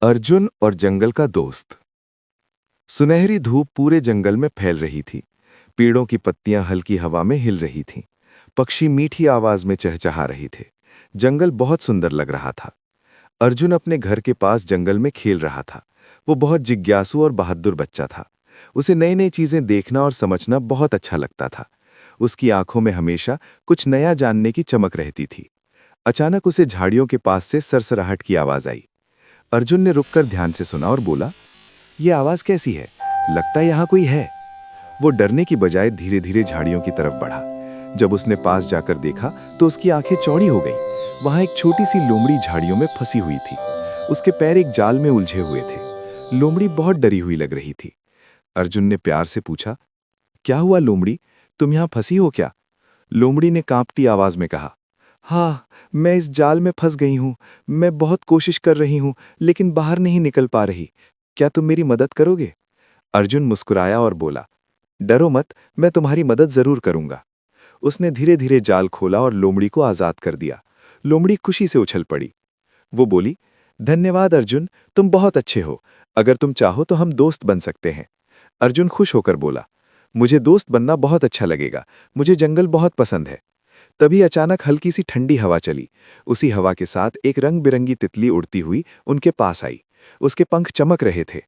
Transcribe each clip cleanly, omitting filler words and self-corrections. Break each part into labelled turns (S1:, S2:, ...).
S1: अर्जुन और जंगल का दोस्त। सुनहरी धूप पूरे जंगल में फैल रही थी। पेड़ों की पत्तियां हल्की हवा में हिल रही थीं। पक्षी मीठी आवाज में चहचहा रहे थे। जंगल बहुत सुंदर लग रहा था। अर्जुन अपने घर के पास जंगल में खेल रहा था। वो बहुत जिज्ञासु और बहादुर बच्चा था। उसे नई नई चीजें देखना और समझना बहुत अच्छा लगता था। उसकी आंखों में हमेशा कुछ नया जानने की चमक रहती थी। अचानक उसे झाड़ियों के पास से सरसराहट की आवाज आई। अर्जुन ने रुककर ध्यान से सुना और बोला, "यह आवाज कैसी है? लगता है यहां कोई है।" वो डरने की बजाय धीरे धीरे झाड़ियों की तरफ बढ़ा। जब उसने पास जाकर देखा तो उसकी आंखें चौड़ी हो गईं। वहां एक छोटी सी लोमड़ी झाड़ियों में फंसी हुई थी। उसके पैर एक जाल में उलझे हुए थे। लोमड़ी बहुत डरी हुई लग रही थी। अर्जुन ने प्यार से पूछा, "क्या हुआ लोमड़ी? तुम यहां फंसी हो क्या?" लोमड़ी ने कांपती आवाज में कहा, "हाँ, मैं इस जाल में फंस गई हूं। मैं बहुत कोशिश कर रही हूं, लेकिन बाहर नहीं निकल पा रही। क्या तुम मेरी मदद करोगे?" अर्जुन मुस्कुराया और बोला, "डरो मत, मैं तुम्हारी मदद जरूर करूंगा।" उसने धीरे धीरे जाल खोला और लोमड़ी को आजाद कर दिया। लोमड़ी खुशी से उछल पड़ी। वो बोली, "धन्यवाद अर्जुन, तुम बहुत अच्छे हो। अगर तुम चाहो तो हम दोस्त बन सकते हैं।" अर्जुन खुश होकर बोला, "मुझे दोस्त बनना बहुत अच्छा लगेगा। मुझे जंगल बहुत पसंद है।" तभी अचानक हल्की सी ठंडी हवा चली। उसी हवा के साथ एक रंग बिरंगी तितली उड़ती हुई उनके पास आई। उसके पंख चमक रहे थे।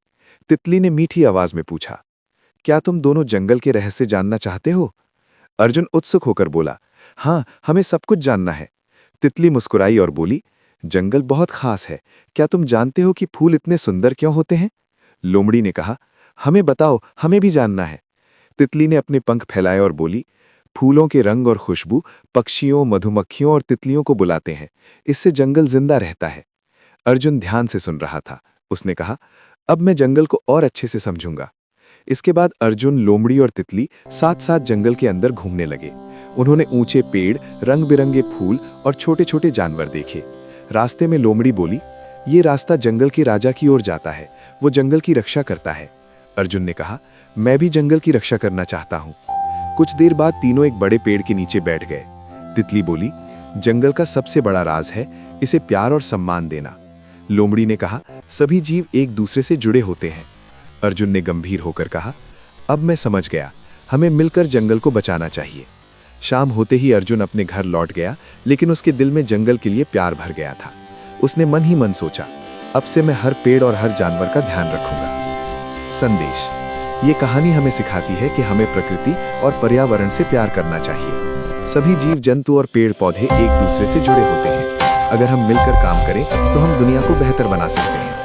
S1: तितली ने मीठी आवाज में पूछा, "क्या तुम दोनों जंगल के रहस्य जानना चाहते हो?" अर्जुन उत्सुक होकर बोला, "हाँ, हमें सब कुछ जानना है।" तितली मुस्कुराई और बोली, "जंगल बहुत खास है। क्या तुम जानते हो कि फूल इतने सुंदर क्यों होते हैं?" लोमड़ी ने कहा, "हमें बताओ, हमें भी जानना है।" तितली ने अपने पंख फैलाए और बोली, "फूलों के रंग और खुशबू पक्षियों, मधुमक्खियों और तितलियों को बुलाते हैं। इससे जंगल जिंदा रहता है।" अर्जुन ध्यान से सुन रहा था। उसने कहा, "अब मैं जंगल को और अच्छे से समझूंगा।" इसके बाद अर्जुन, लोमड़ी और तितली साथ साथ जंगल के अंदर घूमने लगे। उन्होंने ऊंचे पेड़, रंग बिरंगे फूल और छोटे छोटे जानवर देखे। रास्ते में लोमड़ी बोली, "ये रास्ता जंगल के राजा की ओर जाता है। वो जंगल की रक्षा करता है।" अर्जुन ने कहा, "मैं भी जंगल की रक्षा करना चाहता हूँ।" कुछ देर बाद तीनों एक बड़े पेड़ के नीचे बैठ गए। तितली बोली, "जंगल का सबसे बड़ा राज है इसे प्यार और सम्मान देना।" लोमड़ी ने कहा, "सभी जीव एक दूसरे से जुड़े होते हैं।" अर्जुन ने गंभीर होकर कहा, "अब मैं समझ गया, हमें मिलकर जंगल को बचाना चाहिए।" शाम होते ही अर्जुन अपने घर लौट गया, लेकिन उसके दिल में जंगल के लिए प्यार भर गया था। उसने मन ही मन सोचा, "अब से मैं हर पेड़ और हर जानवर का ध्यान रखूंगा।" संदेश: ये कहानी हमें सिखाती है कि हमें प्रकृति और पर्यावरण से प्यार करना चाहिए। सभी जीव जंतु और पेड़ पौधे एक दूसरे से जुड़े होते हैं। अगर हम मिलकर काम करें तो हम दुनिया को बेहतर बना सकते हैं।